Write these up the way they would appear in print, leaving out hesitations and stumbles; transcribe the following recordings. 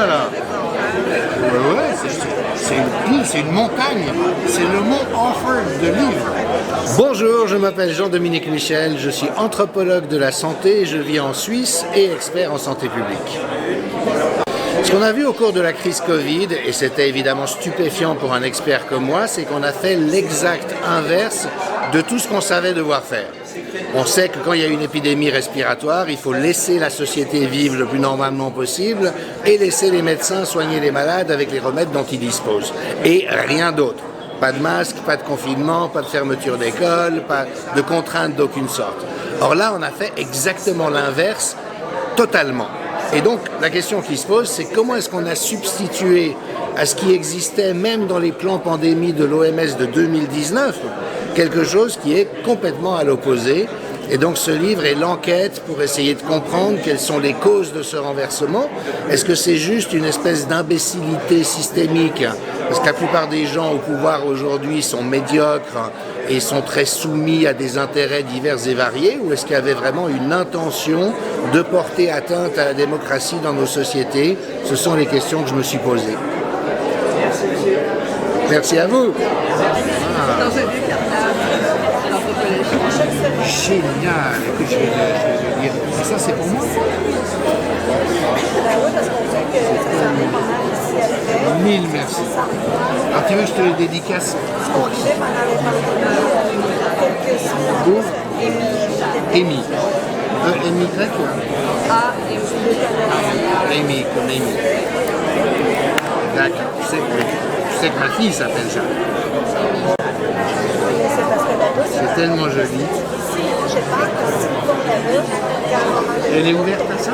là là. Ouais, c'est une pile, c'est une montagne. C'est le mont Offord de livres. Bonjour, je m'appelle Jean-Dominique Michel, je suis anthropologue de la santé, je vis en Suisse et expert en santé publique. Ce qu'on a vu au cours de la crise Covid, et c'était évidemment stupéfiant pour un expert comme moi, c'est qu'on a fait l'exact inverse de tout ce qu'on savait devoir faire. On sait que quand il y a une épidémie respiratoire, il faut laisser la société vivre le plus normalement possible et laisser les médecins soigner les malades avec les remèdes dont ils disposent. Et rien d'autre. Pas de masque, pas de confinement, pas de fermeture d'école, pas de contraintes d'aucune sorte. Or là, on a fait exactement l'inverse, totalement. Et donc, la question qui se pose, c'est comment est-ce qu'on a substitué à ce qui existait même dans les plans pandémie de l'OMS de 2019, quelque chose qui est complètement à l'opposé. Et donc ce livre est l'enquête pour essayer de comprendre quelles sont les causes de ce renversement. Est-ce que c'est juste une espèce d'imbécilité systémique? Parce que la plupart des gens au pouvoir aujourd'hui sont médiocres et sont très soumis à des intérêts divers et variés, ou est-ce qu'il y avait vraiment une intention de porter atteinte à la démocratie dans nos sociétés? Ce sont les questions que je me suis posées. Merci à vous. Génial. Écoute, je vais le lire. Et ça, c'est pour moi? Mille merci. Alors, tu veux que je te le dédicace pour qui? Pour Amy. Amy grec ou Amy, comme Amy. D'accord. Tu sais que ma fille s'appelle ça. C'est tellement joli. Elle est ouverte à ça?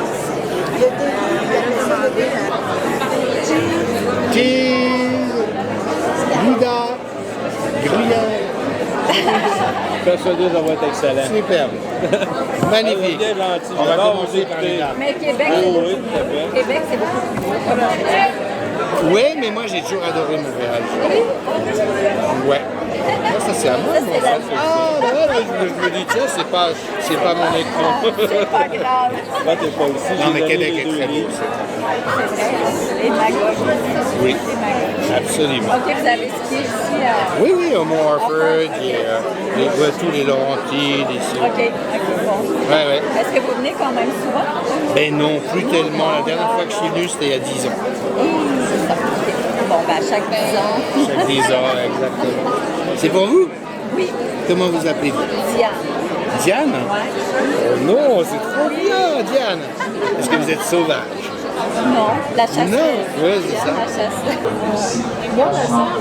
Cheese, Gouda, gruyère. Persuadé, ça va être excellent. Superbe. Magnifique. On va commencer par les dames. Mais Québec, c'est beaucoup plus beau. Oui, mais moi j'ai toujours adoré Montréal. Ouais. Moi, ça c'est à moi. Ah, bah ouais, je me dis, tiens, c'est pas mon écran. C'est pas grave. Là, t'es pas ici. Non, mais Québec est très beau. Et Magog. Oui, absolument. Ok, vous avez skié ici à... Oui, au Mont Offord, tous les Laurentides ici. Ok, bon. Ouais. Est-ce que vous venez quand même souvent? Ben non, plus tellement. La dernière fois que je suis venu, c'était il y a 10 ans. C'est ça. Bon, ben chaque 10 ans. Chaque 10 ans, exactement. C'est pour vous? Oui. Comment vous appelez-vous? Diane. Diane? Ouais. Oh non, c'est trop bien, Diane. Est-ce que vous êtes sauvage? Non, la chasse. Non, oui, c'est ça. La chasse. Moi, ma sœur,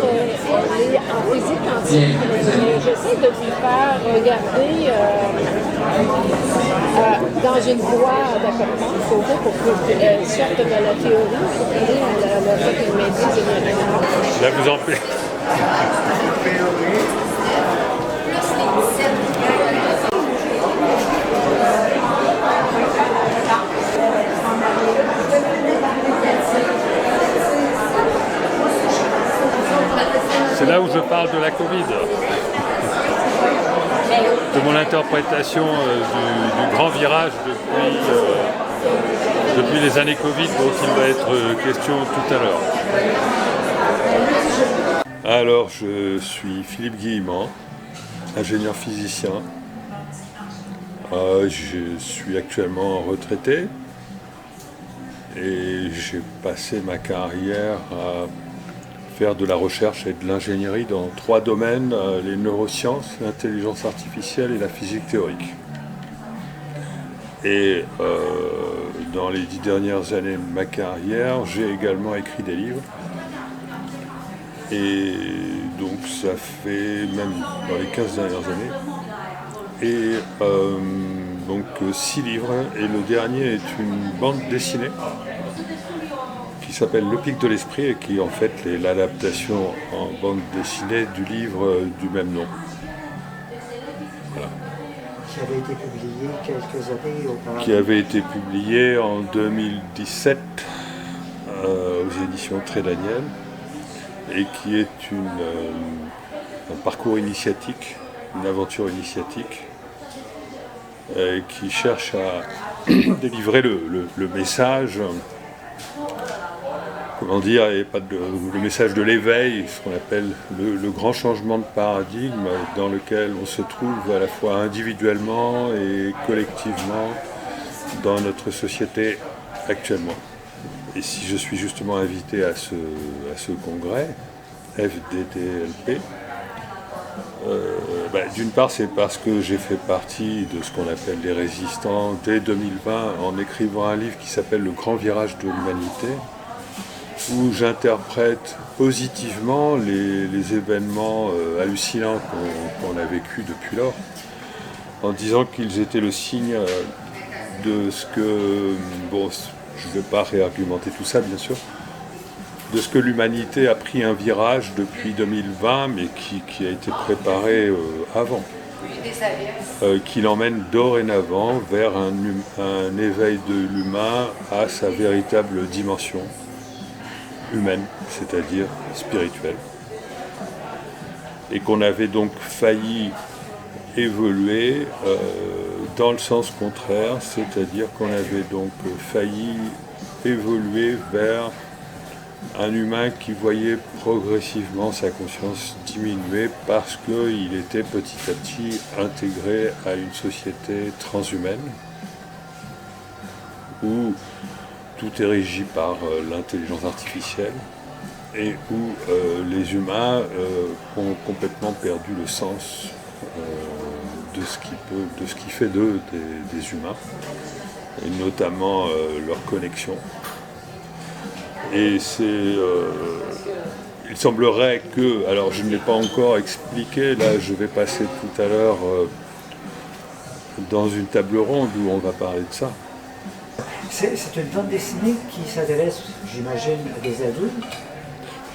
elle est en physique quantique. J'essaie de lui faire regarder dans une voie d'accompagnement pour qu'elle sorte de la théorie. Elle a fait une maîtrise et Là, vous en faites. C'est là où je parle de la Covid, de mon interprétation du grand virage depuis les années Covid dont il va être question tout à l'heure. Alors, je suis Philippe Guillemant, ingénieur physicien. Je suis actuellement retraité et j'ai passé ma carrière à faire de la recherche et de l'ingénierie dans 3 domaines, les neurosciences, l'intelligence artificielle et la physique théorique. Et dans les 10 dernières années de ma carrière, j'ai également écrit des livres. Et donc ça fait même dans les 15 dernières années. Et donc 6 livres, et le dernier est une bande dessinée qui s'appelle Le Pic de l'Esprit et qui en fait est l'adaptation en bande dessinée du livre du même nom. Voilà. Qui avait été publié quelques années auparavant. Qui avait été publié en 2017 aux éditions Très Daniel et qui est un parcours initiatique, une aventure initiatique qui cherche à délivrer le message comment dire, et pas le message de l'éveil, ce qu'on appelle le grand changement de paradigme dans lequel on se trouve à la fois individuellement et collectivement dans notre société actuellement. Et si je suis justement invité à ce congrès, FDTLP, d'une part c'est parce que j'ai fait partie de ce qu'on appelle les résistants dès 2020 en écrivant un livre qui s'appelle Le Grand Virage de l'Humanité, où j'interprète positivement les événements hallucinants qu'on a vécus depuis lors, en disant qu'ils étaient le signe de ce que, bon, je ne vais pas réargumenter tout ça bien sûr, de ce que l'humanité a pris un virage depuis 2020, mais qui a été préparé avant, qui l'emmène dorénavant vers un éveil de l'humain à sa véritable dimension humaine, c'est-à-dire spirituelle. Et qu'on avait donc failli évoluer dans le sens contraire, c'est-à-dire qu'on avait donc failli évoluer vers un humain qui voyait progressivement sa conscience diminuer parce qu'il était petit à petit intégré à une société transhumaine où tout est régi par l'intelligence artificielle et où les humains ont complètement perdu le sens de ce qui fait d'eux des humains, et notamment leur connexion. Et il semblerait que, alors je ne l'ai pas encore expliqué, là je vais passer tout à l'heure dans une table ronde où on va parler de ça. C'est une bande dessinée qui s'adresse, j'imagine, à des adultes.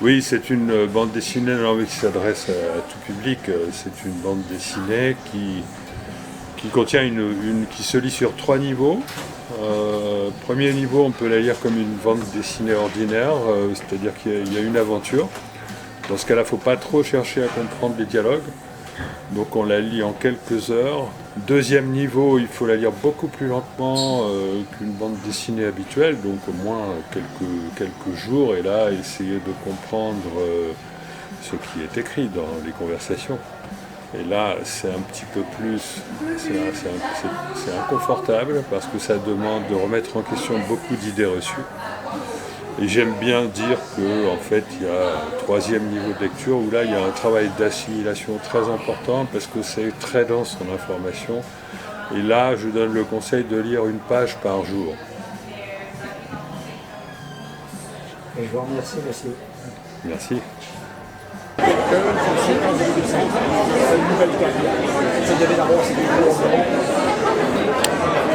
Oui, c'est une bande dessinée qui s'adresse à tout public. C'est une bande dessinée qui contient qui se lit sur 3 niveaux. Premier niveau, on peut la lire comme une bande dessinée ordinaire, c'est-à-dire qu'il y a une aventure. Dans ce cas-là, il ne faut pas trop chercher à comprendre les dialogues. Donc on la lit en quelques heures. Deuxième niveau, il faut la lire beaucoup plus lentement qu'une bande dessinée habituelle, donc au moins quelques jours, et là essayer de comprendre ce qui est écrit dans les conversations. Et là, c'est un petit peu plus, c'est inconfortable parce que ça demande de remettre en question beaucoup d'idées reçues. Et j'aime bien dire qu'en fait, il y a un 3e niveau de lecture où là, il y a un travail d'assimilation très important parce que c'est très dense en information. Et là, je donne le conseil de lire une page par jour. Et je vous remercie, monsieur. Merci.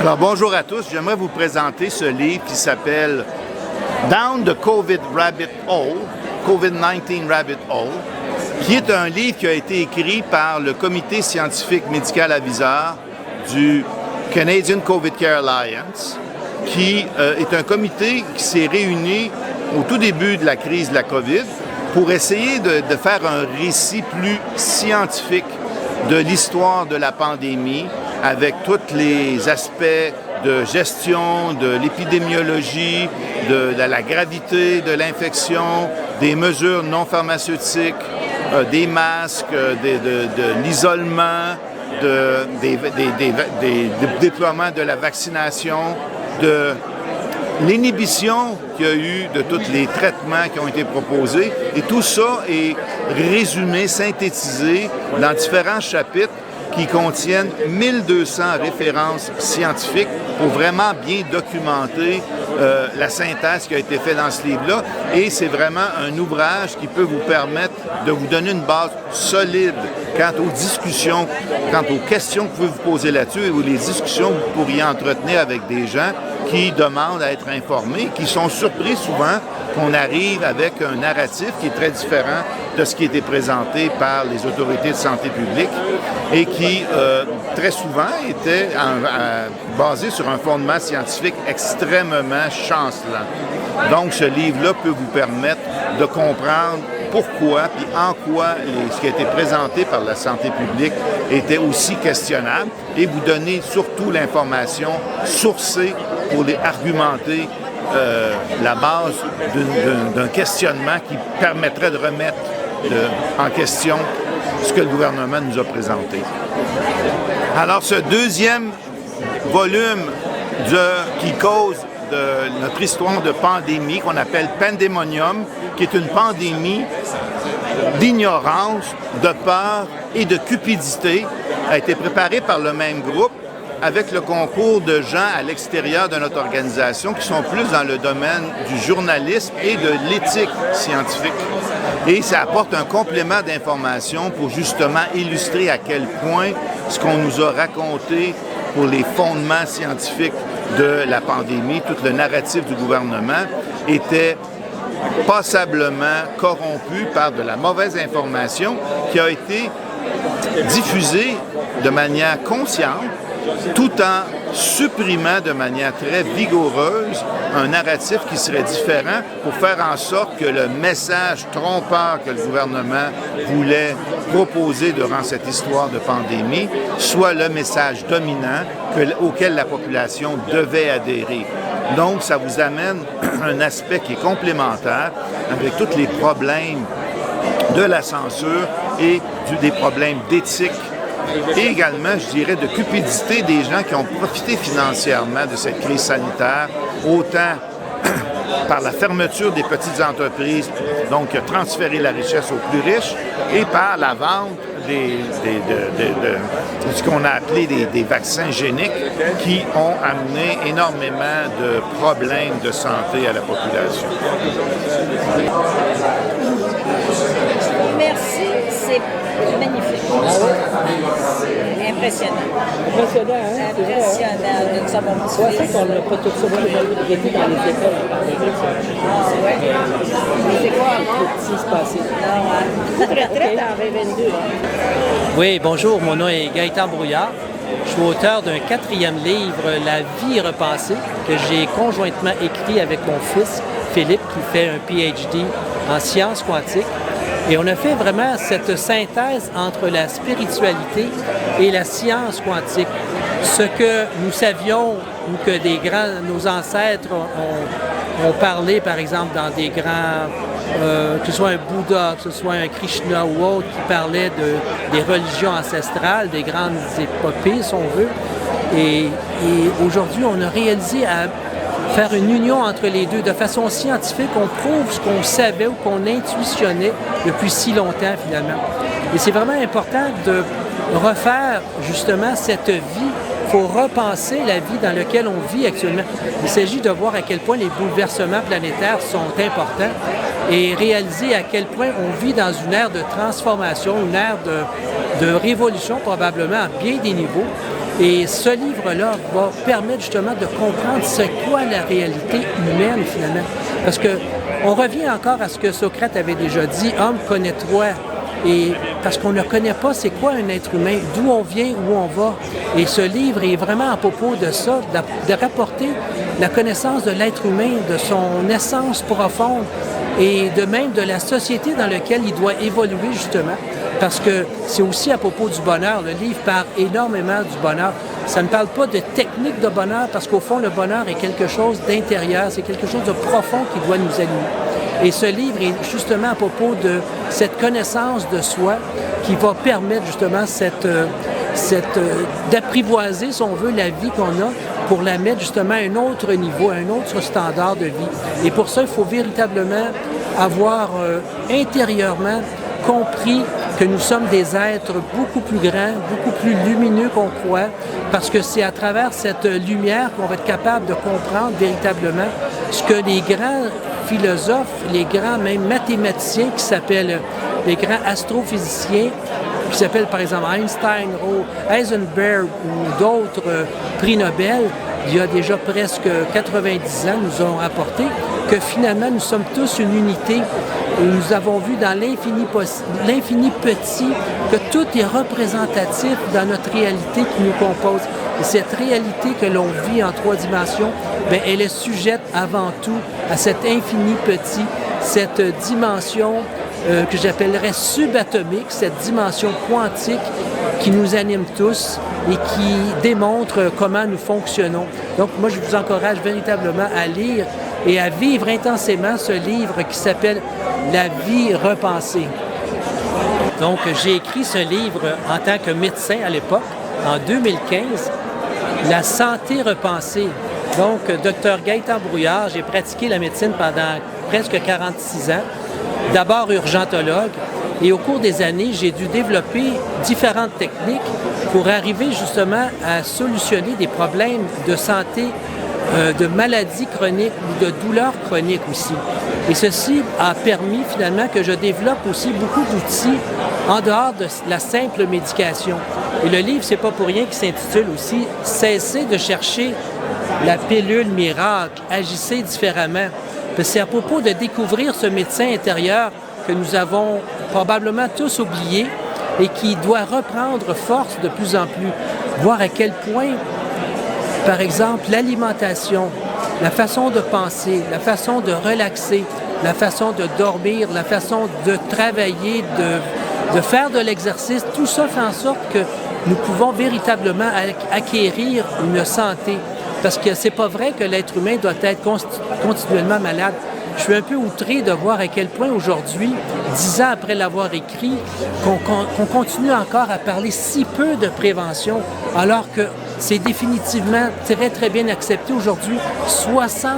Alors, bonjour à tous. J'aimerais vous présenter ce livre qui s'appelle Down the COVID Rabbit Hole, COVID-19 Rabbit Hole, qui est un livre qui a été écrit par le Comité scientifique médical aviseur du Canadian COVID Care Alliance, qui est un comité qui s'est réuni au tout début de la crise de la COVID pour essayer de faire un récit plus scientifique de l'histoire de la pandémie avec tous les aspects de gestion, de l'épidémiologie, de la gravité de l'infection, des mesures non pharmaceutiques, des masques, de l'isolement, des déploiements de la vaccination, de l'inhibition qu'il y a eu de tous les traitements qui ont été proposés. Et tout ça est résumé, synthétisé dans différents chapitres qui contiennent 1200 références scientifiques pour vraiment bien documenter la synthèse qui a été faite dans ce livre-là. Et c'est vraiment un ouvrage qui peut vous permettre de vous donner une base solide quant aux discussions, quant aux questions que vous pouvez vous poser là-dessus et ou les discussions que vous pourriez entretenir avec des gens qui demandent à être informés, qui sont surpris souvent qu'on arrive avec un narratif qui est très différent de ce qui a été présenté par les autorités de santé publique et qui, très souvent, était basé sur un fondement scientifique extrêmement chancelant. Donc, ce livre-là peut vous permettre de comprendre pourquoi et en quoi ce qui a été présenté par la santé publique était aussi questionnable et vous donner surtout l'information sourcée pour les argumenter la base d'un questionnement qui permettrait de remettre en question ce que le gouvernement nous a présenté. Alors, ce deuxième volume qui cause de notre histoire de pandémie, qu'on appelle Pandemonium, qui est une pandémie d'ignorance, de peur et de cupidité, a été préparé par le même groupe avec le concours de gens à l'extérieur de notre organisation qui sont plus dans le domaine du journalisme et de l'éthique scientifique. Et ça apporte un complément d'information pour justement illustrer à quel point ce qu'on nous a raconté pour les fondements scientifiques de la pandémie, tout le narratif du gouvernement était passablement corrompu par de la mauvaise information qui a été diffusée de manière consciente, tout en supprimant de manière très vigoureuse un narratif qui serait différent pour faire en sorte que le message trompeur que le gouvernement voulait proposer durant cette histoire de pandémie soit le message dominant auquel la population devait adhérer. Donc, ça vous amène un aspect qui est complémentaire avec tous les problèmes de la censure et des problèmes d'éthique et également, je dirais, de cupidité des gens qui ont profité financièrement de cette crise sanitaire, autant par la fermeture des petites entreprises, donc transférer la richesse aux plus riches, et par la vente de ce qu'on a appelé des vaccins géniques qui ont amené énormément de problèmes de santé à la population. Merci, c'est magnifique. Impressionnant. Impressionnant, hein? Impressionnant de nous avoir C'est vrai qu'on n'a pas tout ça traité dans les écoles en pandémie. Ah ouais. C'est quoi avant? Ce qui se passait. Retraite en 2022. Oui, bonjour, mon nom est Gaëtan Brouillard. Je suis auteur d'un 4e livre, La vie repensée, que j'ai conjointement écrit avec mon fils, Philippe, qui fait un PhD en sciences quantiques. Et on a fait vraiment cette synthèse entre la spiritualité et la science quantique. Ce que nous savions ou que nos ancêtres ont parlé, par exemple, dans des grands, que ce soit un Bouddha, que ce soit un Krishna ou autre, qui parlait des religions ancestrales, des grandes épopées, si on veut. Et aujourd'hui, on a réalisé à faire une union entre les deux. De façon scientifique, on prouve ce qu'on savait ou qu'on intuitionnait depuis si longtemps, finalement. Et c'est vraiment important de refaire, justement, cette vie. Il faut repenser la vie dans laquelle on vit actuellement. Il s'agit de voir à quel point les bouleversements planétaires sont importants et réaliser à quel point on vit dans une ère de transformation, une ère de révolution, probablement à bien des niveaux. Et ce livre-là va permettre justement de comprendre c'est quoi la réalité humaine finalement. Parce qu'on revient encore à ce que Socrate avait déjà dit, « Homme, connais-toi ». Et parce qu'on ne connaît pas c'est quoi un être humain, d'où on vient, où on va. Et ce livre est vraiment à propos de ça, de rapporter la connaissance de l'être humain, de son essence profonde et de même de la société dans laquelle il doit évoluer justement. Parce que c'est aussi à propos du bonheur. Le livre parle énormément du bonheur. Ça ne parle pas de technique de bonheur parce qu'au fond, le bonheur est quelque chose d'intérieur, c'est quelque chose de profond qui doit nous animer. Et ce livre est justement à propos de cette connaissance de soi qui va permettre justement d'apprivoiser, si on veut, la vie qu'on a pour la mettre justement à un autre niveau, à un autre standard de vie. Et pour ça, il faut véritablement avoir intérieurement compris que nous sommes des êtres beaucoup plus grands, beaucoup plus lumineux qu'on croit, parce que c'est à travers cette lumière qu'on va être capable de comprendre véritablement ce que les grands philosophes, les grands même mathématiciens qui s'appellent les grands astrophysiciens, qui s'appellent par exemple Einstein, Heisenberg ou d'autres prix Nobel, il y a déjà presque 90 ans, nous ont rapporté que finalement nous sommes tous une unité. Et nous avons vu dans l'infini petit que tout est représentatif dans notre réalité qui nous compose. Et cette réalité que l'on vit en 3 dimensions, bien, elle est sujette avant tout à cet infini petit, cette dimension que j'appellerais subatomique, cette dimension quantique qui nous anime tous et qui démontre comment nous fonctionnons. Donc moi, je vous encourage véritablement à lire et à vivre intensément ce livre qui s'appelle « La vie repensée ». Donc, j'ai écrit ce livre en tant que médecin à l'époque, en 2015, « La santé repensée ». Donc, Dr Gaëtan Brouillard, j'ai pratiqué la médecine pendant presque 46 ans, d'abord urgentologue, et au cours des années, j'ai dû développer différentes techniques pour arriver justement à solutionner des problèmes de santé, de maladies chroniques ou de douleurs chroniques aussi. Et ceci a permis finalement que je développe aussi beaucoup d'outils en dehors de la simple médication. Et le livre, c'est pas pour rien qu'il s'intitule aussi « Cessez de chercher la pilule miracle, agissez différemment ». C'est à propos de découvrir ce médecin intérieur que nous avons probablement tous oublié et qui doit reprendre force de plus en plus. Voir à quel point, par exemple, l'alimentation, la façon de penser, la façon de relaxer, la façon de dormir, la façon de travailler, de faire de l'exercice, tout ça fait en sorte que nous pouvons véritablement acquérir une santé. Parce que c'est pas vrai que l'être humain doit être continuellement malade. Je suis un peu outré de voir à quel point aujourd'hui, 10 ans après l'avoir écrit, qu'on continue encore à parler si peu de prévention, alors que c'est définitivement très, très bien accepté aujourd'hui. 60%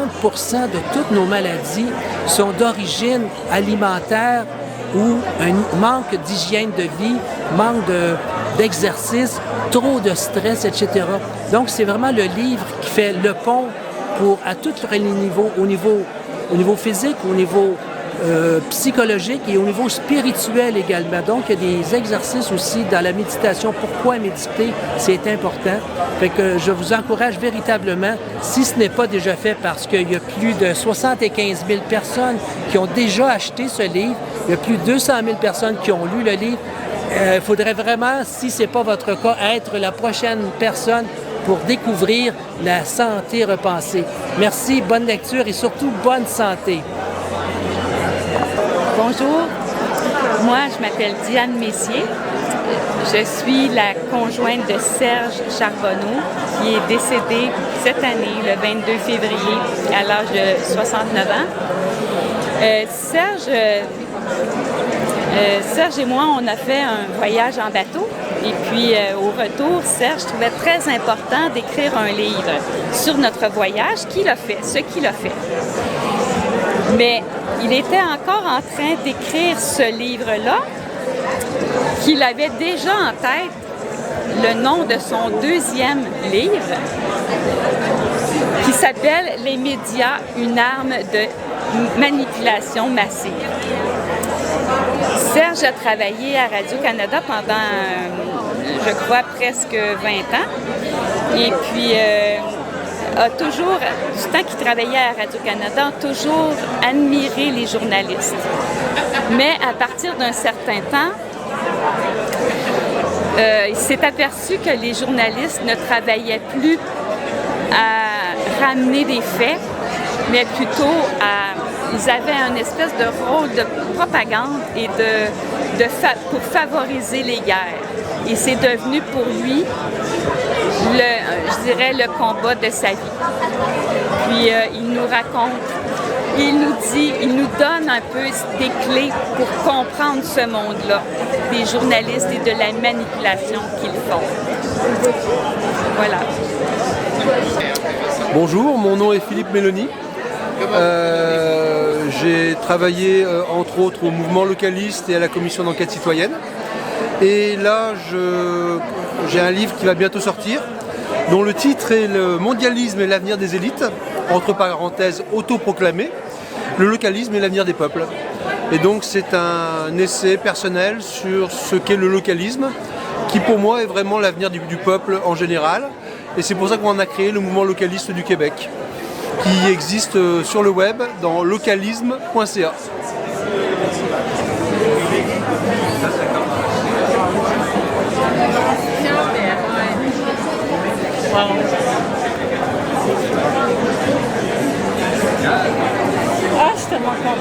de toutes nos maladies sont d'origine alimentaire ou un manque d'hygiène de vie, manque d'exercice, trop de stress, etc. Donc, c'est vraiment le livre qui fait le pont à tous les niveaux, au niveau physique, au niveau psychologique et au niveau spirituel également. Donc, il y a des exercices aussi dans la méditation. Pourquoi méditer? C'est important. Fait que je vous encourage véritablement, si ce n'est pas déjà fait, parce qu'il y a plus de 75 000 personnes qui ont déjà acheté ce livre, il y a plus de 200 000 personnes qui ont lu le livre. Il faudrait vraiment, si ce n'est pas votre cas, être la prochaine personne pour découvrir la santé repensée. Merci, bonne lecture et surtout bonne santé. Bonjour, moi je m'appelle Diane Messier. Je suis la conjointe de Serge Charbonneau qui est décédé cette année, le 22 février, à l'âge de 69 ans. Serge et moi, on a fait un voyage en bateau. Et puis, au retour, Serge trouvait très important d'écrire un livre sur notre voyage, ce qu'il a fait. Mais il était encore en train d'écrire ce livre-là, qu'il avait déjà en tête le nom de son deuxième livre, qui s'appelle « Les médias, une arme de manipulation massive ». Serge a travaillé à Radio-Canada pendant, je crois, presque 20 ans. Et puis, a toujours, du temps qu'il travaillait à Radio-Canada, a toujours admiré les journalistes. Mais à partir d'un certain temps, il s'est aperçu que les journalistes ne travaillaient plus à ramener des faits, mais plutôt ils avaient un espèce de rôle de propagande et pour favoriser les guerres. Et c'est devenu pour lui, je dirais, le combat de sa vie. Puis il nous raconte, il nous donne un peu des clés pour comprendre ce monde-là, des journalistes et de la manipulation qu'ils font. Voilà. Bonjour, mon nom est Philippe Méloni. J'ai travaillé entre autres au mouvement localiste et à la commission d'enquête citoyenne. Et là, j'ai un livre qui va bientôt sortir, dont le titre est « Le mondialisme et l'avenir des élites », entre parenthèses autoproclamé, le localisme et l'avenir des peuples. Et donc c'est un essai personnel sur ce qu'est le localisme, qui pour moi est vraiment l'avenir du peuple en général. Et c'est pour ça qu'on a créé le mouvement localiste du Québec, qui existe sur le web dans localisme.ca. Ah, je suis tellement contente.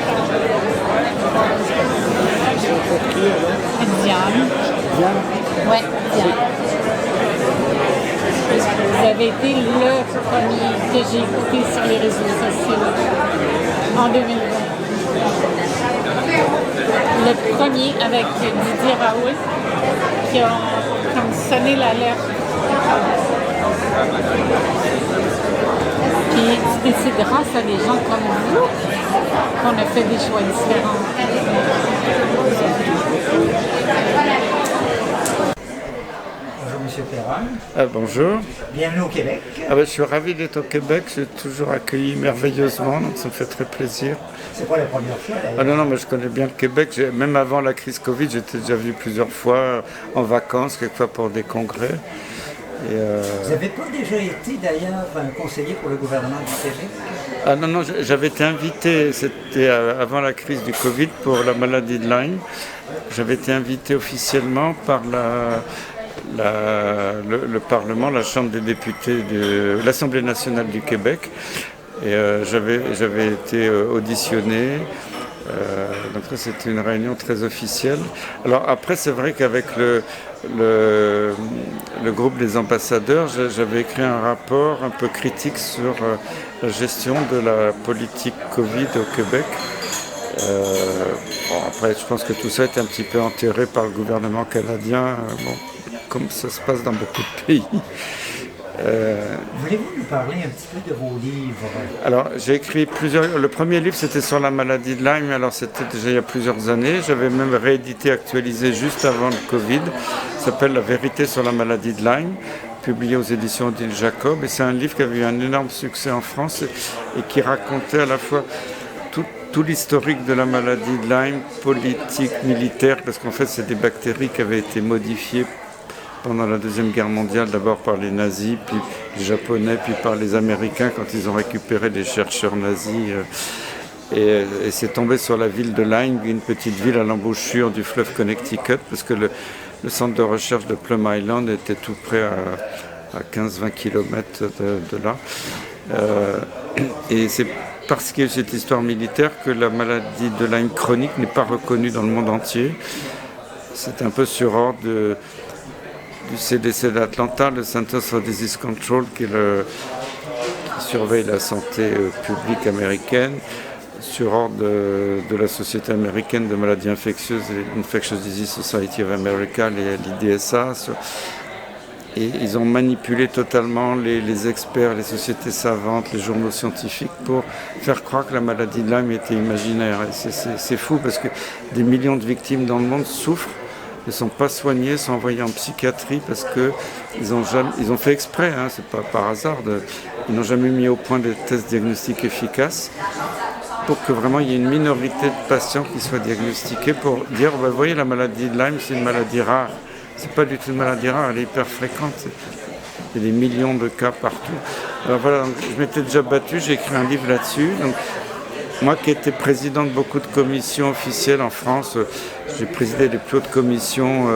Diane. Ouais, Diane. Vous avez été le premier que j'ai écouté sur les réseaux sociaux en 2020. Le premier avec Didier Raoult qui a comme sonné l'alerte. Puis c'est grâce à des gens comme vous qu'on a fait des choix différents. Bonjour M. Perron. Bonjour. Bienvenue au Québec. Je suis ravi d'être au Québec, j'ai toujours accueilli merveilleusement, donc ça me fait très plaisir. C'est pas la première fois d'ailleurs. Non, mais je connais bien le Québec, même avant la crise Covid, j'étais déjà venu plusieurs fois en vacances, quelquefois pour des congrès. Vous n'avez pas déjà été d'ailleurs conseiller pour le gouvernement du Québec? Non, j'avais été invité, c'était avant la crise du Covid, pour la maladie de Lyme. J'avais été invité officiellement par le Parlement, la Chambre des députés de l'Assemblée nationale du Québec. Et j'avais été auditionné. Donc ça, c'était une réunion très officielle. Alors après, c'est vrai qu'avec le groupe des ambassadeurs, j'avais écrit un rapport un peu critique sur la gestion de la politique Covid au Québec. Après, je pense que tout ça est un petit peu enterré par le gouvernement canadien, comme ça se passe dans beaucoup de pays. Voulez-vous nous parler un petit peu de vos livres? Alors, j'ai écrit plusieurs... Le premier livre, c'était sur la maladie de Lyme, alors c'était déjà il y a plusieurs années. J'avais même réédité, actualisé juste avant le Covid. Ça s'appelle La vérité sur la maladie de Lyme, publié aux éditions Odile Jacob. Et c'est un livre qui avait eu un énorme succès en France et qui racontait à la fois tout l'historique de la maladie de Lyme, politique, militaire, parce qu'en fait, c'est des bactéries qui avaient été modifiées pendant la Deuxième Guerre mondiale, d'abord par les nazis, puis les Japonais, puis par les Américains quand ils ont récupéré des chercheurs nazis. Et c'est tombé sur la ville de Lyme, une petite ville à l'embouchure du fleuve Connecticut, parce que le centre de recherche de Plum Island était tout près à 15-20 km de là. Et c'est parce qu'il y a eu cette histoire militaire que la maladie de Lyme chronique n'est pas reconnue dans le monde entier. C'est un peu sur ordre du CDC d'Atlanta, le Centers for Disease Control, qui surveille la santé publique américaine, sur ordre de la Société américaine de maladies infectieuses et l'Infectious Disease Society of America, l'IDSA. Et ils ont manipulé totalement les experts, les sociétés savantes, les journaux scientifiques pour faire croire que la maladie de Lyme était imaginaire. Et c'est fou parce que des millions de victimes dans le monde souffrent, ne sont pas soignés, sont envoyés en psychiatrie parce qu'ils ont fait exprès, c'est pas par hasard, ils n'ont jamais mis au point des tests diagnostiques efficaces pour que vraiment il y ait une minorité de patients qui soient diagnostiqués pour dire, vous voyez, la maladie de Lyme, c'est une maladie rare. C'est pas du tout une maladie rare, elle est hyper fréquente. Il y a des millions de cas partout. Alors voilà, donc, je m'étais déjà battu, j'ai écrit un livre là-dessus. Donc, moi qui étais président de beaucoup de commissions officielles en France, j'ai présidé les plus hautes commissions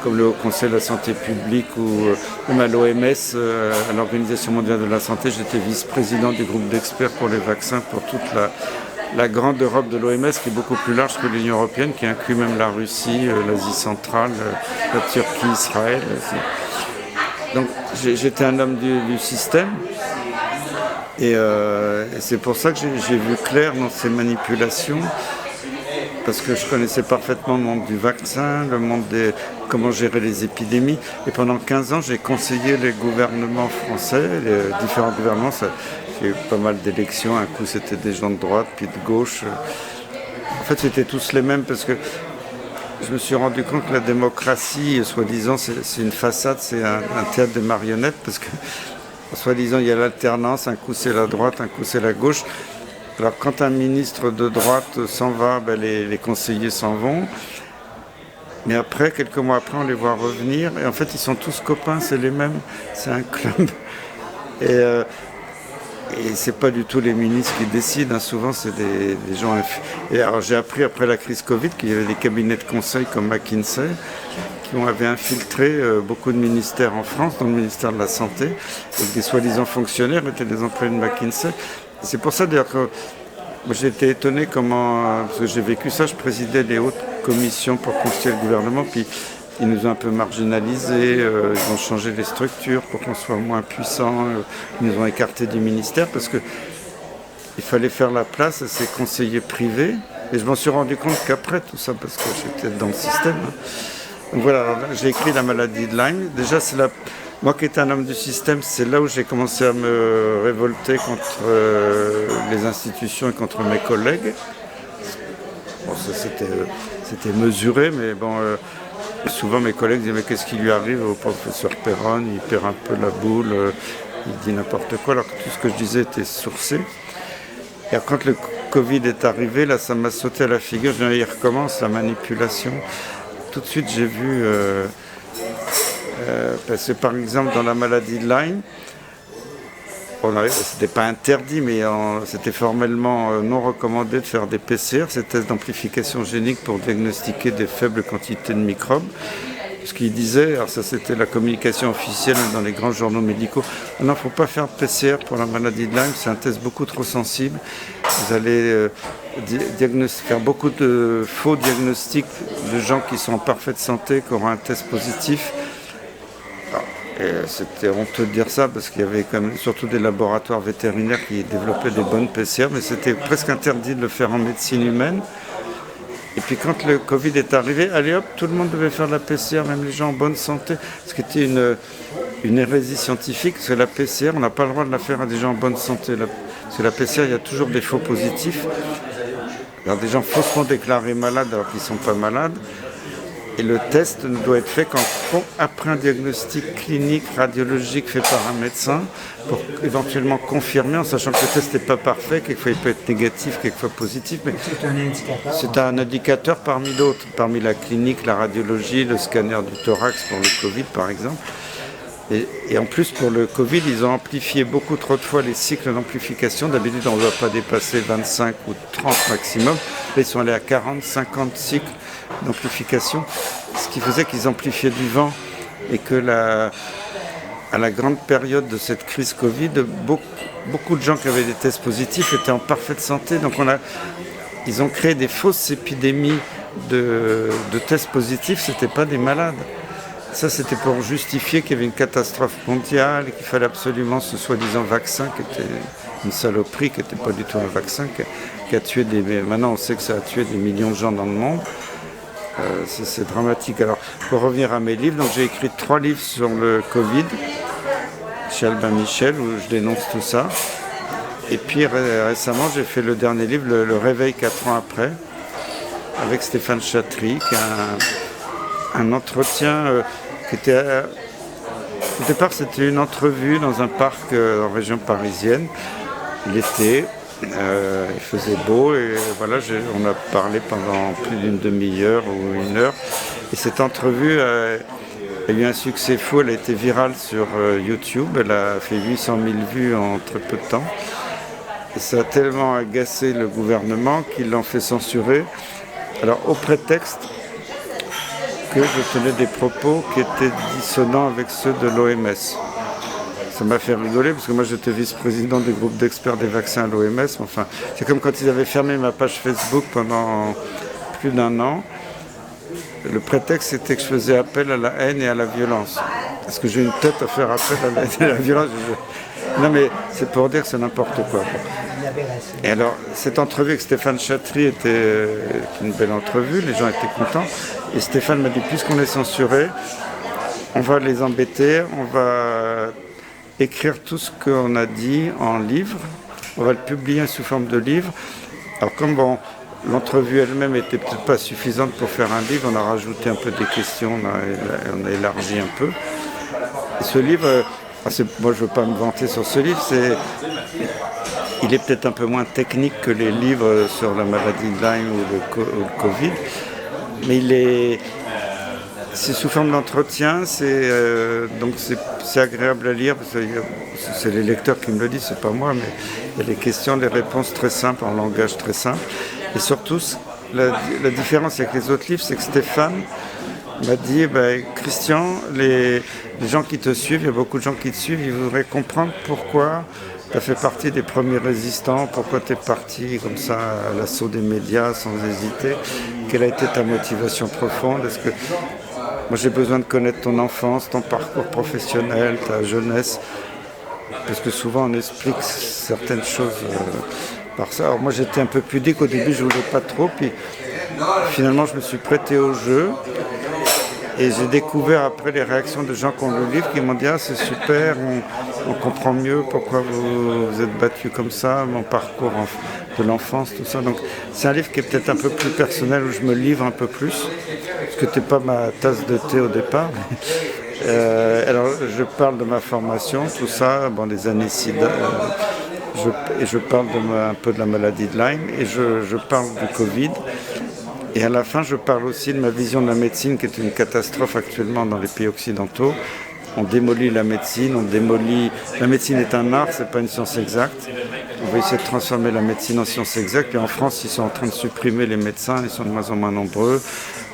comme le Haut Conseil de la Santé publique ou même à l'OMS, à l'Organisation mondiale de la santé. J'étais vice-président du groupe d'experts pour les vaccins pour toute la grande Europe de l'OMS, qui est beaucoup plus large que l'Union européenne, qui inclut même la Russie, l'Asie centrale, la Turquie, Israël. Donc j'étais un homme du système. Et c'est pour ça que j'ai vu clair dans ces manipulations, parce que je connaissais parfaitement le monde du vaccin, le monde comment gérer les épidémies. Et pendant 15 ans, j'ai conseillé les gouvernements français, les différents gouvernements. J'ai eu pas mal d'élections. Un coup, c'était des gens de droite, puis de gauche. En fait, c'était tous les mêmes, parce que je me suis rendu compte que la démocratie, soi-disant, c'est une façade, c'est un théâtre de marionnettes, parce que soi-disant, il y a l'alternance, un coup c'est la droite, un coup c'est la gauche. Alors quand un ministre de droite s'en va, les conseillers s'en vont. Mais après, quelques mois après, on les voit revenir. Et en fait, ils sont tous copains, c'est les mêmes. C'est un club. Et c'est pas du tout les ministres qui décident. Souvent, c'est des gens... Et alors, j'ai appris après la crise Covid qu'il y avait des cabinets de conseil comme McKinsey qui avaient infiltré beaucoup de ministères en France, dans le ministère de la Santé, et des soi-disant fonctionnaires étaient des employés de McKinsey. C'est pour ça d'ailleurs que j'ai été étonné parce que j'ai vécu ça, je présidais les hautes commissions pour constituer le gouvernement, puis ils nous ont un peu marginalisés, ils ont changé les structures pour qu'on soit moins puissants, ils nous ont écartés du ministère parce que il fallait faire la place à ces conseillers privés. Et je m'en suis rendu compte qu'après tout ça, parce que j'étais dans le système. Donc voilà, alors là, j'ai écrit La maladie de Lyme. Déjà, moi qui étais un homme du système, c'est là où j'ai commencé à me révolter contre les institutions et contre mes collègues. Bon, ça, c'était mesuré, mais bon, souvent mes collègues disaient mais qu'est-ce qui lui arrive au professeur Perron, il perd un peu la boule, il dit n'importe quoi, alors que tout ce que je disais était sourcé. Et alors, quand le Covid est arrivé, là ça m'a sauté à la figure, je dis il recommence la manipulation. Tout de suite j'ai vu, parce que par exemple dans la maladie de Lyme, c'était pas interdit, mais c'était formellement non recommandé de faire des PCR, ces tests d'amplification génique pour diagnostiquer des faibles quantités de microbes. Ce qu'il disait, alors ça c'était la communication officielle dans les grands journaux médicaux, non, il ne faut pas faire de PCR pour la maladie de Lyme, c'est un test beaucoup trop sensible. Vous allez faire beaucoup de faux diagnostics de gens qui sont en parfaite santé, qui auront un test positif. Et c'était honteux de dire ça parce qu'il y avait quand même surtout des laboratoires vétérinaires qui développaient des bonnes PCR, mais c'était presque interdit de le faire en médecine humaine. Et puis quand le Covid est arrivé, allez hop, tout le monde devait faire la PCR, même les gens en bonne santé, ce qui était une hérésie scientifique, parce que la PCR, on n'a pas le droit de la faire à des gens en bonne santé. Parce que la PCR, il y a toujours des faux positifs. Alors des gens faussement déclarés malades alors qu'ils ne sont pas malades. Et le test ne doit être fait qu'après un diagnostic clinique, radiologique fait par un médecin pour éventuellement confirmer, en sachant que le test n'est pas parfait, quelquefois il peut être négatif, quelquefois positif. Mais c'est un indicateur. C'est un indicateur parmi d'autres, parmi la clinique, la radiologie, le scanner du thorax pour le Covid par exemple. Et en plus pour le Covid, ils ont amplifié beaucoup trop de fois les cycles d'amplification. D'habitude on ne doit pas dépasser 25 ou 30 maximum. Là ils sont allés à 40, 50 cycles d'amplification, ce qui faisait qu'ils amplifiaient du vent et que à la grande période de cette crise Covid, beaucoup de gens qui avaient des tests positifs étaient en parfaite santé. Donc ils ont créé des fausses épidémies de tests positifs, ce n'étaient pas des malades. Ça, c'était pour justifier qu'il y avait une catastrophe mondiale et qu'il fallait absolument ce soi-disant vaccin qui était une saloperie, qui n'était pas du tout un vaccin, qui a tué Maintenant, on sait que ça a tué des millions de gens dans le monde. C'est dramatique. Alors, pour revenir à mes livres, donc j'ai écrit 3 livres sur le Covid, chez Albin Michel, où je dénonce tout ça. Et puis récemment, j'ai fait le dernier livre, Le Réveil 4 ans après, avec Stéphane Chatry, qui a un entretien qui était... Au départ, c'était une entrevue dans un parc en région parisienne, l'été. Il faisait beau et voilà, on a parlé pendant plus d'une demi-heure ou 1 heure. Et cette entrevue a eu un succès fou, elle a été virale sur YouTube, elle a fait 800 000 vues en très peu de temps. Et ça a tellement agacé le gouvernement qu'ils l'ont fait censurer. Alors au prétexte que je tenais des propos qui étaient dissonants avec ceux de l'OMS. Ça m'a fait rigoler parce que moi j'étais vice-président du groupe d'experts des vaccins à l'OMS. Enfin, c'est comme quand ils avaient fermé ma page Facebook pendant plus d'1 an. Le prétexte c'était que je faisais appel à la haine et à la violence. Est-ce que j'ai une tête à faire appel à la haine et à la violence? Non mais c'est pour dire que c'est n'importe quoi. Et alors, cette entrevue avec Stéphane Chatry était une belle entrevue, les gens étaient contents. Et Stéphane m'a dit, puisqu'on est censuré, on va les embêter, on va écrire tout ce qu'on a dit en livre, on va le publier sous forme de livre. Alors comme l'entrevue elle-même était peut-être pas suffisante pour faire un livre, on a rajouté un peu des questions, on a élargi un peu. Et ce livre, moi je ne veux pas me vanter sur ce livre, il est peut-être un peu moins technique que les livres sur la maladie de Lyme ou le Covid, mais c'est sous forme d'entretien, donc c'est agréable à lire, parce que c'est les lecteurs qui me le disent, c'est pas moi, mais il y a des questions, des réponses très simples, en langage très simple. Et surtout, la différence avec les autres livres, c'est que Stéphane m'a dit, Christian, les gens qui te suivent, il y a beaucoup de gens qui te suivent, ils voudraient comprendre pourquoi tu as fait partie des premiers résistants, pourquoi tu es parti comme ça à l'assaut des médias sans hésiter, quelle a été ta motivation profonde, Moi, j'ai besoin de connaître ton enfance, ton parcours professionnel, ta jeunesse, parce que souvent on explique certaines choses par ça. Alors moi, j'étais un peu pudique au début, je voulais pas trop, puis finalement, je me suis prêté au jeu. Et j'ai découvert après les réactions de gens qui ont lu le livre qui m'ont dit « Ah, c'est super, on comprend mieux pourquoi vous êtes battu comme ça, mon parcours de l'enfance, tout ça. » Donc c'est un livre qui est peut-être un peu plus personnel, où je me livre un peu plus, parce que c'était pas ma tasse de thé au départ. Alors je parle de ma formation, tout ça, bon, les années SIDA, je parle un peu de la maladie de Lyme, et je parle du Covid. Et à la fin, je parle aussi de ma vision de la médecine, qui est une catastrophe actuellement dans les pays occidentaux. On démolit la médecine, La médecine est un art, c'est pas une science exacte. On va essayer de transformer la médecine en science exacte. Et en France, ils sont en train de supprimer les médecins, ils sont de moins en moins nombreux.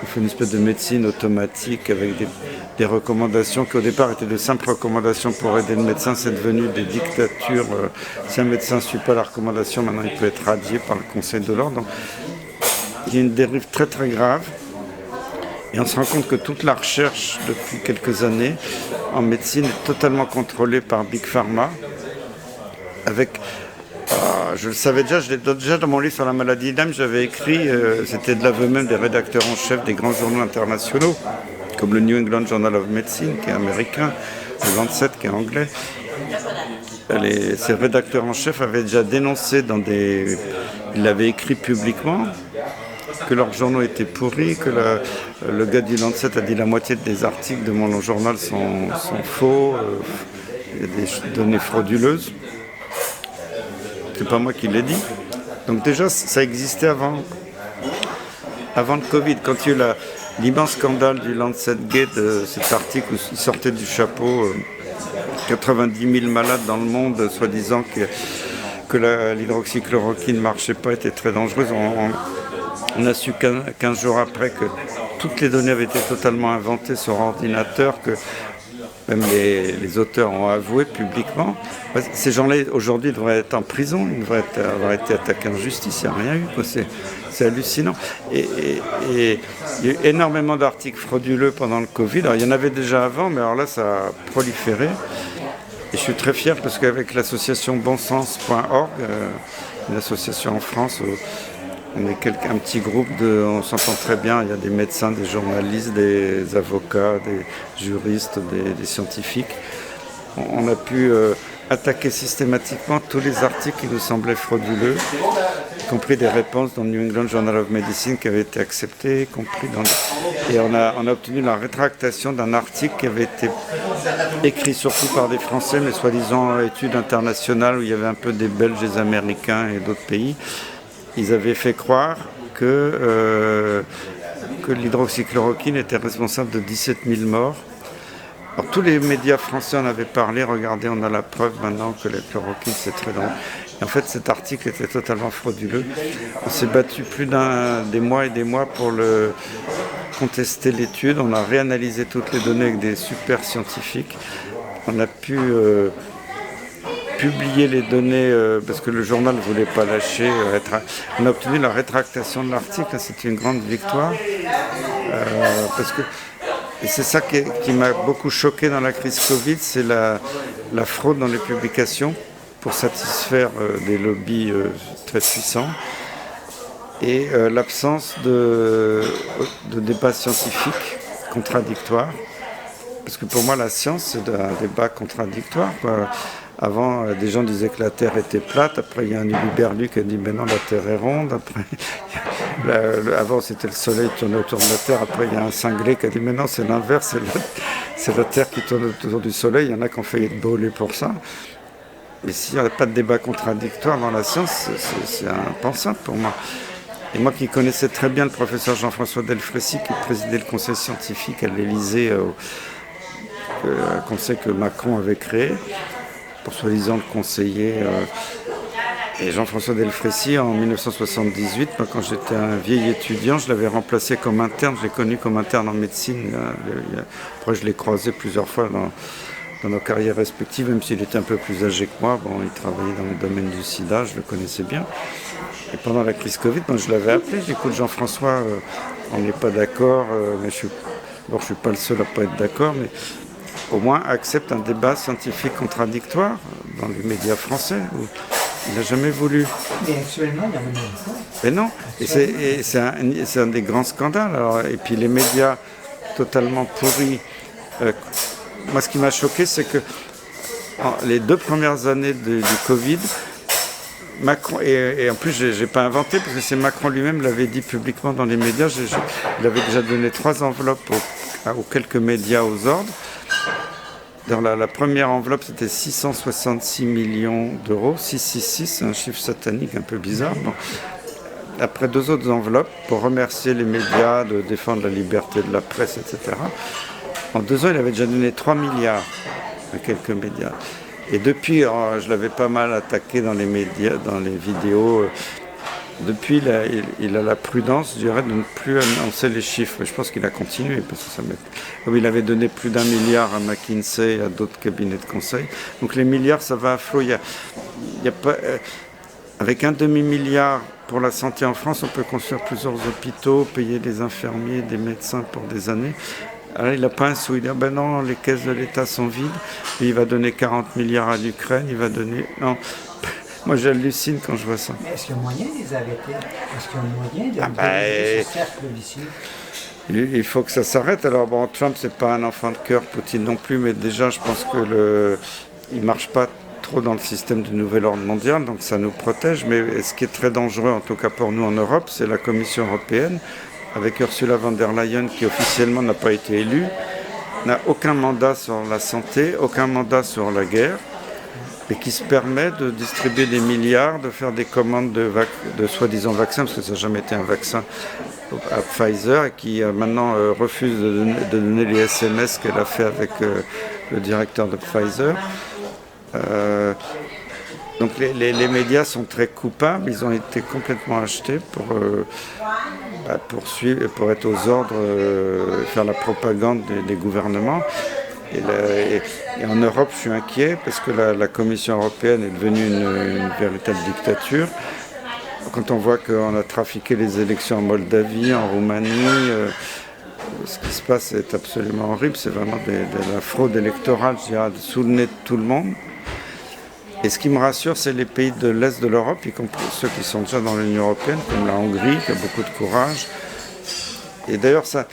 On fait une espèce de médecine automatique avec des recommandations qui au départ étaient de simples recommandations pour aider le médecin. C'est devenu des dictatures. Si un médecin ne suit pas la recommandation, maintenant il peut être radié par le Conseil de l'ordre. Donc, il y a une dérive très très grave, et on se rend compte que toute la recherche depuis quelques années en médecine est totalement contrôlée par Big Pharma. Je le savais déjà dans mon livre sur la maladie de Lyme, j'avais écrit, c'était de l'aveu même des rédacteurs en chef des grands journaux internationaux, comme le New England Journal of Medicine qui est américain, le Lancet qui est anglais. Ces rédacteurs en chef avaient déjà dénoncé ils l'avaient écrit publiquement, que leurs journaux étaient pourris, que le gars du Lancet a dit la moitié des articles de mon journal sont faux, il y a des données frauduleuses. C'est pas moi qui l'ai dit. Donc déjà, ça existait avant le Covid. Quand il y a eu l'immense scandale du Lancet Gate, cet article où il sortait du chapeau 90 000 malades dans le monde, soi-disant que l'hydroxychloroquine ne marchait pas, était très dangereuse. On a su 15 jours après que toutes les données avaient été totalement inventées sur ordinateur, que même les auteurs ont avoué publiquement. Ces gens-là, aujourd'hui, devraient être en prison, ils devraient avoir été attaqués en justice, il n'y a rien eu, quoi. C'est hallucinant. Et il y a eu énormément d'articles frauduleux pendant le Covid. Alors, il y en avait déjà avant, mais alors là, ça a proliféré. Et je suis très fier parce qu'avec l'association bonsens.org, une association en France, on est un petit groupe, on s'entend très bien, il y a des médecins, des journalistes, des avocats, des juristes, des scientifiques. On a pu attaquer systématiquement tous les articles qui nous semblaient frauduleux, y compris des réponses dans le New England Journal of Medicine qui avaient été acceptées, et on a obtenu la rétractation d'un article qui avait été écrit surtout par des Français, mais soi-disant études internationales où il y avait un peu des Belges, des Américains et d'autres pays. Ils avaient fait croire que l'hydroxychloroquine était responsable de 17 000 morts. Alors, tous les médias français en avaient parlé. Regardez, on a la preuve maintenant que la chloroquine, c'est très dangereux. En fait, cet article était totalement frauduleux. On s'est battu des mois et des mois pour contester l'étude. On a réanalysé toutes les données avec des super scientifiques. On a pu publier les données parce que le journal ne voulait pas lâcher. On a obtenu la rétractation de l'article. C'était une grande victoire. Et c'est ça qui m'a beaucoup choqué dans la crise Covid, c'est la fraude dans les publications pour satisfaire des lobbies très puissants et l'absence de débats scientifiques contradictoires. Parce que pour moi, la science, c'est un débat contradictoire, quoi. Avant, des gens disaient que la Terre était plate. Après, il y a un Huluberlu qui a dit « mais non, la Terre est ronde ». Après, avant, c'était le Soleil qui tournait autour de la Terre. Après, il y a un cinglé qui a dit « mais non, c'est l'inverse, c'est la Terre qui tourne autour du Soleil ». Il y en a qui ont failli être brûlés pour ça. Mais s'il n'y a pas de débat contradictoire dans la science, c'est impensable pour moi. Et moi qui connaissais très bien le professeur Jean-François Delfrécy, qui présidait le conseil scientifique à l'Élysée, un conseil que Macron avait créé, pour soi-disant le conseiller. Et Jean-François Delfrécy, en 1978, quand j'étais un vieil étudiant, je l'avais remplacé comme interne, je l'ai connu comme interne en médecine. Après, je l'ai croisé plusieurs fois dans nos carrières respectives, même s'il était un peu plus âgé que moi. Bon, il travaillait dans le domaine du sida, je le connaissais bien. Et pendant la crise Covid, je l'avais appelé, j'ai dit « écoute Jean-François, on n'est pas d'accord, mais je ne suis pas le seul à ne pas être d'accord, mais au moins accepte un débat scientifique contradictoire dans les médias français. Il n'a jamais voulu. Mais actuellement, il y en a même pas. Mais non, et c'est un des grands scandales. Alors, et puis les médias totalement pourris. Moi, ce qui m'a choqué, c'est que les 2 premières années du Covid, Macron, et en plus, je n'ai pas inventé, parce que c'est Macron lui-même l'avait dit publiquement dans les médias, il avait déjà donné 3 enveloppes aux quelques médias aux ordres. Dans la première enveloppe, c'était 666 millions d'euros. 666, c'est un chiffre satanique un peu bizarre. Bon. Après 2 autres enveloppes, pour remercier les médias de défendre la liberté de la presse, etc. En 2 ans, il avait déjà donné 3 milliards à quelques médias. Et depuis, je l'avais pas mal attaqué dans les médias, dans les vidéos. Depuis, il a la prudence, je dirais, de ne plus annoncer les chiffres. Mais je pense qu'il a continué, parce que comme il avait donné plus d'1 milliard à McKinsey et à d'autres cabinets de conseil. Donc les milliards, ça va à flot. Il y a pas, avec un demi-milliard pour la santé en France, on peut construire plusieurs hôpitaux, payer des infirmiers, des médecins pour des années. Alors il n'a pas un sou. Il dit, ben non, les caisses de l'État sont vides. Et il va donner 40 milliards à l'Ukraine. Il va donner... Non. Moi, j'hallucine quand je vois ça. Mais est-ce qu'il y a moyen de les arrêter? Est-ce qu'il y a moyen de briser ce cercle vicieux? Il faut que ça s'arrête. Alors, bon, Trump, c'est pas un enfant de cœur, Poutine non plus, mais déjà, je pense que il marche pas trop dans le système du nouvel ordre mondial, donc ça nous protège. Mais ce qui est très dangereux, en tout cas pour nous en Europe, c'est la Commission européenne, avec Ursula von der Leyen, qui officiellement n'a pas été élue, n'a aucun mandat sur la santé, aucun mandat sur la guerre, et qui se permet de distribuer des milliards, de faire des commandes de soi-disant vaccins, parce que ça n'a jamais été un vaccin, à Pfizer, et qui maintenant refuse de donner les SMS qu'elle a fait avec le directeur de Pfizer. Donc les médias sont très coupables, ils ont été complètement achetés pour suivre, pour être aux ordres, faire la propagande des gouvernements. Et en Europe, je suis inquiet parce que la Commission européenne est devenue une véritable dictature. Quand on voit qu'on a trafiqué les élections en Moldavie, en Roumanie, ce qui se passe est absolument horrible. C'est vraiment de la fraude électorale, je dirais, sous le nez de tout le monde. Et ce qui me rassure, c'est les pays de l'Est de l'Europe, y compris ceux qui sont déjà dans l'Union européenne, comme la Hongrie, qui a beaucoup de courage. Et d'ailleurs, ça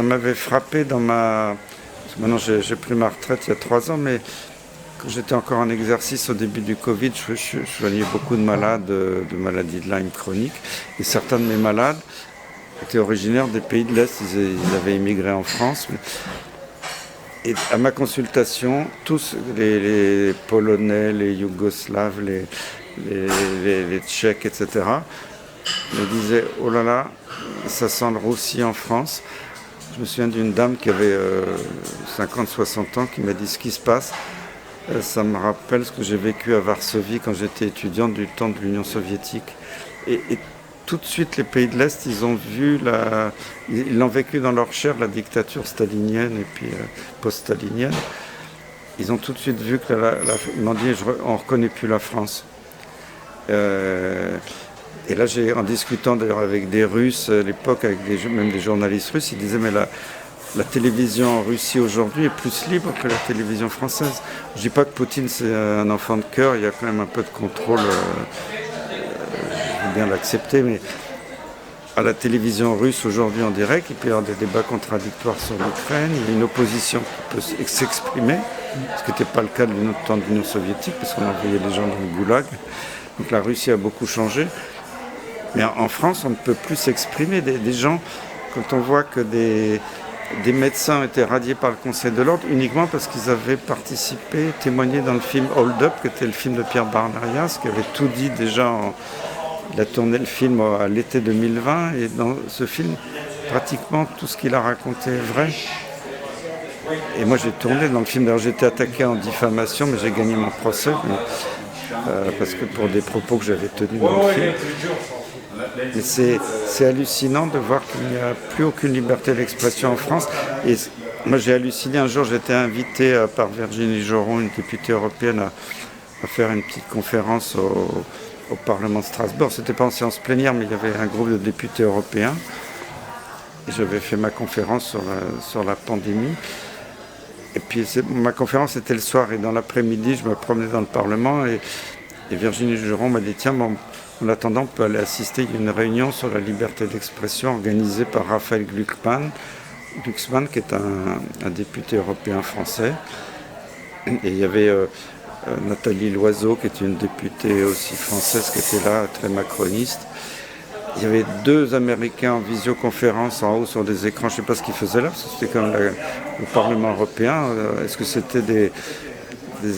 m'avait frappé dans ma... Maintenant, j'ai pris ma retraite il y a 3 ans, mais quand j'étais encore en exercice au début du Covid, je soignais beaucoup de malades, de maladies de Lyme chronique. Et certains de mes malades étaient originaires des pays de l'Est, ils avaient immigré en France. Et à ma consultation, tous les Polonais, les Yougoslaves, les Tchèques, etc., me disaient « Oh là là, ça sent le roussi en France ». Je me souviens d'une dame qui avait 50-60 ans qui m'a dit ce qui se passe. Ça me rappelle ce que j'ai vécu à Varsovie quand j'étais étudiant du temps de l'Union soviétique. Et tout de suite, les pays de l'Est, ils l'ont vécu dans leur chair, la dictature stalinienne et puis post-stalinienne. Ils ont tout de suite vu que ils m'ont dit on ne reconnaît plus la France. Et là, en discutant d'ailleurs avec des Russes à l'époque, avec même des journalistes russes, ils disaient mais la télévision en Russie aujourd'hui est plus libre que la télévision française. Je ne dis pas que Poutine c'est un enfant de cœur, il y a quand même un peu de contrôle, je veux bien l'accepter, mais à la télévision russe aujourd'hui en direct, il peut y avoir des débats contradictoires sur l'Ukraine, il y a une opposition qui peut s'exprimer, ce qui n'était pas le cas de notre temps de l'Union soviétique, parce qu'on envoyait les gens dans le goulag. Donc la Russie a beaucoup changé. Mais en France, on ne peut plus s'exprimer. Des gens, quand on voit que des médecins ont été radiés par le Conseil de l'Ordre uniquement parce qu'ils avaient participé, témoigné dans le film Hold Up, qui était le film de Pierre Barnarias, qui avait tout dit déjà. Il a tourné le film à l'été 2020 et dans ce film, pratiquement tout ce qu'il a raconté est vrai. Et moi, j'ai tourné dans le film. D'ailleurs, j'ai été attaqué en diffamation, mais j'ai gagné mon procès. Parce que pour des propos que j'avais tenus dans le film. Et c'est hallucinant de voir qu'il n'y a plus aucune liberté d'expression en France. Et moi j'ai halluciné, un jour j'étais invité par Virginie Joron, une députée européenne, à faire une petite conférence au Parlement de Strasbourg. C'était pas en séance plénière, mais il y avait un groupe de députés européens. Et j'avais fait ma conférence sur la pandémie. Et puis ma conférence était le soir et dans l'après-midi, je me promenais dans le Parlement et Virginie Juron m'a dit tiens, bon, en attendant, on peut aller assister à une réunion sur la liberté d'expression organisée par Raphaël Glucksmann, qui est un député européen français. Et il y avait Nathalie Loiseau, qui est une députée aussi française, qui était là, très macroniste. Il y avait 2 Américains en visioconférence en haut sur des écrans. Je ne sais pas ce qu'ils faisaient là, parce que c'était comme le Parlement européen. Est-ce que c'était des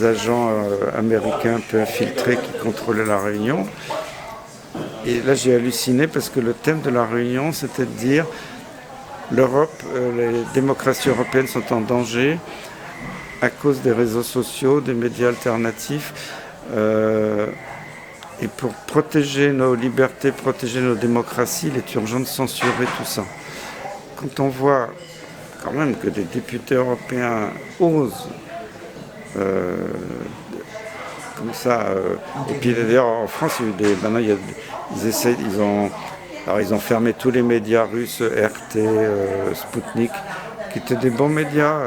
agents américains un peu infiltrés qui contrôlaient la réunion? Et là, j'ai halluciné parce que le thème de la réunion, c'était de dire l'Europe, les démocraties européennes sont en danger à cause des réseaux sociaux, des médias alternatifs. Et pour protéger nos libertés, protéger nos démocraties, il est urgent de censurer tout ça. Quand on voit quand même que des députés européens osent comme ça, et puis d'ailleurs en France, maintenant ils ont fermé tous les médias russes, RT, Sputnik, qui étaient des bons médias,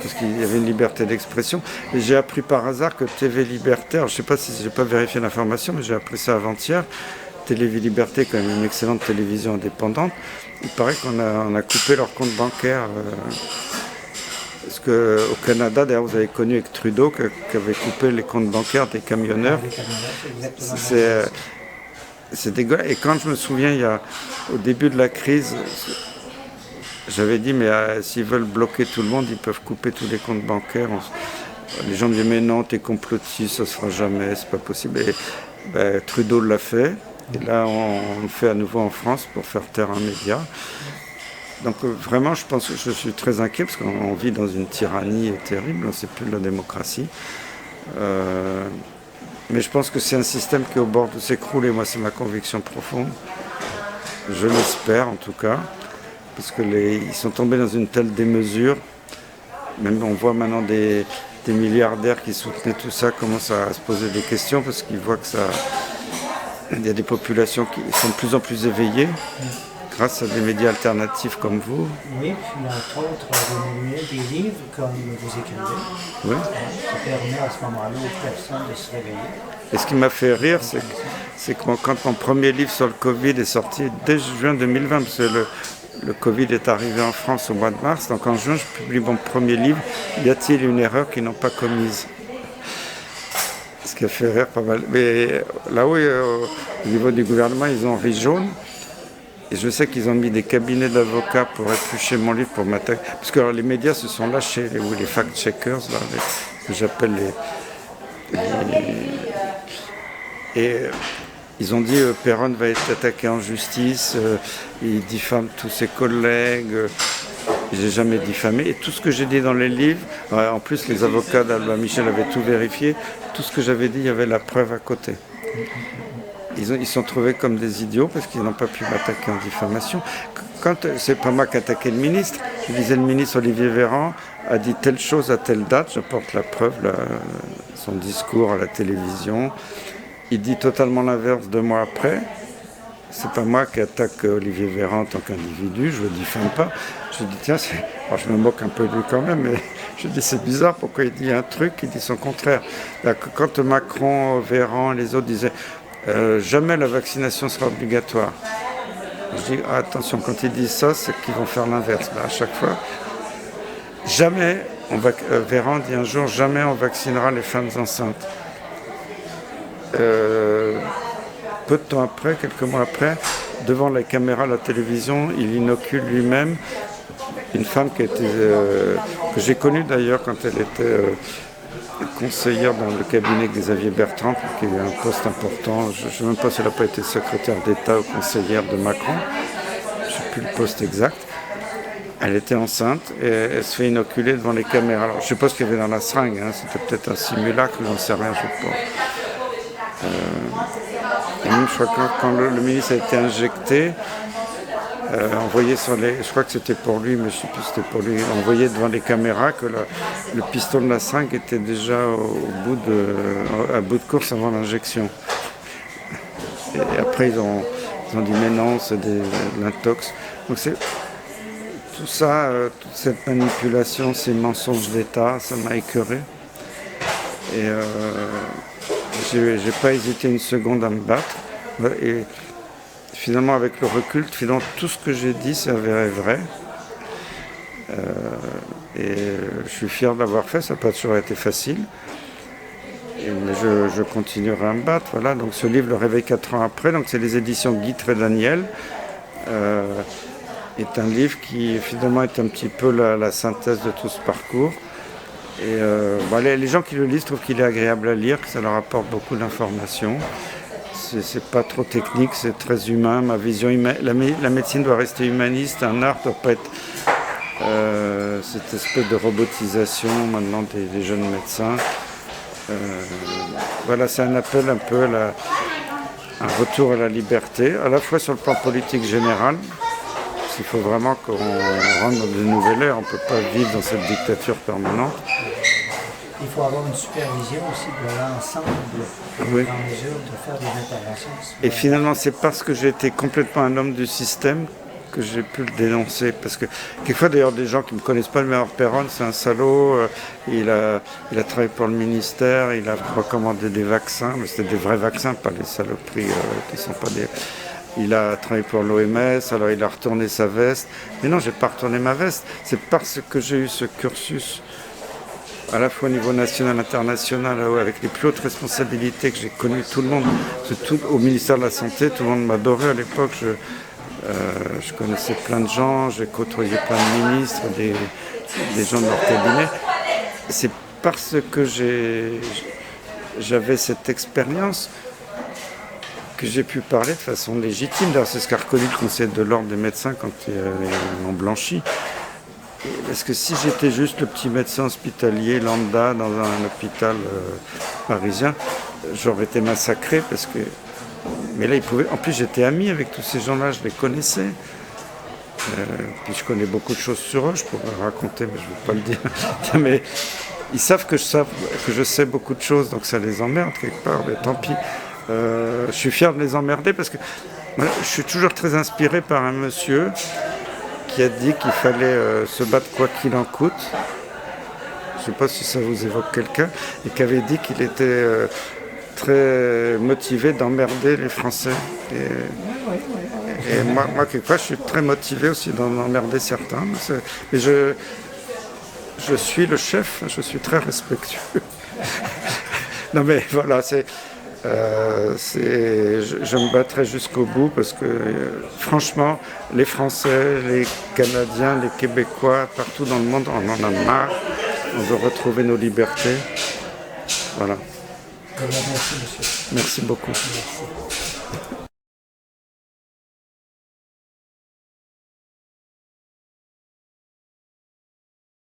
parce qu'il y avait une liberté d'expression. Et j'ai appris par hasard que TV Liberté, alors je ne sais pas si j'ai pas vérifié l'information, mais j'ai appris ça avant-hier. TV Liberté est quand même une excellente télévision indépendante. Il paraît qu'on a coupé leur compte bancaire. Parce qu'au Canada, d'ailleurs, vous avez connu avec Trudeau qui avait coupé les comptes bancaires des camionneurs. C'est dégueulasse. Et quand je me souviens, au début de la crise, j'avais dit, mais s'ils veulent bloquer tout le monde, ils peuvent couper tous les comptes bancaires. Les gens me disaient, mais non, t'es complotiste, ça ne se fera jamais, c'est pas possible. Et Trudeau l'a fait. Et là, on le fait à nouveau en France pour faire taire un média. Donc vraiment, je pense que je suis très inquiet parce qu'on vit dans une tyrannie terrible, c'est plus de la démocratie. Mais je pense que c'est un système qui est au bord de s'écrouler. Moi, c'est ma conviction profonde. Je l'espère en tout cas. Parce qu'ils sont tombés dans une telle démesure. Même on voit maintenant des milliardaires qui soutenaient tout ça commencent à se poser des questions parce qu'ils voient que il y a des populations qui sont de plus en plus éveillées grâce à des médias alternatifs comme vous. Oui, puis entre autres des livres comme vous écrivez, oui. Qui permet à ce moment-là aux personnes de se réveiller. Et ce qui m'a fait rire, c'est que quand mon premier livre sur le Covid est sorti dès juin 2020, parce que le Covid est arrivé en France au mois de mars, donc en juin, je publie mon premier livre. Y a-t-il une erreur qu'ils n'ont pas commise? Ce qui a fait rire pas mal. Mais là-haut, au niveau du gouvernement, ils ont ri jaune. Et je sais qu'ils ont mis des cabinets d'avocats pour éplucher mon livre, pour m'attaquer. Parce que alors, les médias se sont lâchés, les fact-checkers, là, que j'appelle Et ils ont dit Perron va être attaqué en justice, il diffame tous ses collègues. J'ai jamais diffamé. Et tout ce que j'ai dit dans les livres, en plus les avocats d'Albin Michel avaient tout vérifié, tout ce que j'avais dit, il y avait la preuve à côté. Ils sont trouvés comme des idiots parce qu'ils n'ont pas pu m'attaquer en diffamation. C'est pas moi qui attaquais le ministre, je disais le ministre Olivier Véran a dit telle chose à telle date, j'apporte la preuve, son discours à la télévision. Il dit totalement l'inverse 2 mois après. C'est pas moi qui attaque Olivier Véran en tant qu'individu, je ne le diffame pas. Je dis tiens, alors je me moque un peu de lui quand même, mais je dis c'est bizarre, pourquoi il dit un truc, il dit son contraire. Là, quand Macron, Véran, les autres disaient jamais la vaccination sera obligatoire. Je dis attention, quand ils disent ça, c'est qu'ils vont faire l'inverse. À chaque fois, jamais, Véran dit un jour, jamais on vaccinera les femmes enceintes. Peu de temps après, quelques mois après, devant la caméra à la télévision, il inocule lui-même une femme que j'ai connue d'ailleurs quand elle était conseillère dans le cabinet de Xavier Bertrand, qui a eu un poste important. Je ne sais même pas si elle n'a pas été secrétaire d'État ou conseillère de Macron. Je ne sais plus le poste exact. Elle était enceinte et elle se fait inoculer devant les caméras. Alors, je ne sais pas ce qu'il y avait dans la seringue, c'était peut-être un simulacre, j'en sais rien, je ne sais pas. Et même, je crois que quand le ministre a été injecté, on voyait je crois que c'était pour lui, mais je ne sais plus si c'était pour lui, on voyait devant les caméras que le piston de la seringue était déjà à bout de course avant l'injection. Et après, ils ont dit mais non, c'est de l'intox. Donc c'est tout ça, toute cette manipulation, ces mensonges d'État, ça m'a écœuré. Et j'ai pas hésité une seconde à me battre. Et finalement, avec le recul, finalement, tout ce que j'ai dit s'est avéré vrai. Et je suis fier d'avoir fait, ça n'a pas toujours été facile. Mais je continuerai à me battre. Voilà. Donc ce livre, Le Réveil 4 ans après, donc c'est les éditions Guy Trédaniel, est un livre qui finalement est un petit peu la synthèse de tout ce parcours. Et les gens qui le lisent trouvent qu'il est agréable à lire, que ça leur apporte beaucoup d'informations. C'est pas trop technique, c'est très humain. Ma vision la médecine doit rester humaniste, un art doit pas être cette espèce de robotisation maintenant des jeunes médecins. Voilà, c'est un appel un peu un retour à la liberté, à la fois sur le plan politique général. Il faut vraiment qu'on rentre dans de nouvelles ères, on ne peut pas vivre dans cette dictature permanente. Il faut avoir une supervision aussi de l'ensemble Oui. en mesure de faire des interventions. Et finalement, c'est parce que j'ai été complètement un homme du système que j'ai pu le dénoncer. Parce que quelquefois, d'ailleurs, des gens qui ne me connaissent pas, le maire Perron, c'est un salaud, il a travaillé pour le ministère, il a recommandé des vaccins, mais c'était des vrais vaccins, pas les saloperies qui ne sont pas des... Il a travaillé pour l'OMS, alors il a retourné sa veste. Mais non, je n'ai pas retourné ma veste. C'est parce que j'ai eu ce cursus, à la fois au niveau national, international, avec les plus hautes responsabilités, que j'ai connu tout le monde. Au ministère de la Santé, tout le monde m'adorait à l'époque. Je connaissais plein de gens, j'ai côtoyé plein de ministres, des gens de leur cabinet. C'est parce que j'avais cette expérience que j'ai pu parler de façon légitime. D'ailleurs, c'est ce qu'a reconnu le Conseil de l'ordre des médecins quand ils m'ont blanchi. Parce que si j'étais juste le petit médecin hospitalier lambda dans un hôpital parisien, j'aurais été massacré parce que... Mais là, en plus, j'étais ami avec tous ces gens-là, je les connaissais. Puis je connais beaucoup de choses sur eux, je pourrais raconter, mais je ne veux pas le dire. Mais ils savent que je sais beaucoup de choses, donc ça les emmerde quelque part, mais tant pis. Je suis fier de les emmerder parce que je suis toujours très inspiré par un monsieur qui a dit qu'il fallait se battre quoi qu'il en coûte. Je ne sais pas si ça vous évoque quelqu'un, et qui avait dit qu'il était très motivé d'emmerder les Français. Et moi, quelquefois, je suis très motivé aussi d'en emmerder certains. Mais je suis le chef, je suis très respectueux. Non mais voilà, je me battrai jusqu'au bout parce que franchement, les Français, les Canadiens, les Québécois, partout dans le monde, on en a marre. On veut retrouver nos libertés. Voilà. Merci, monsieur. Merci beaucoup. Merci.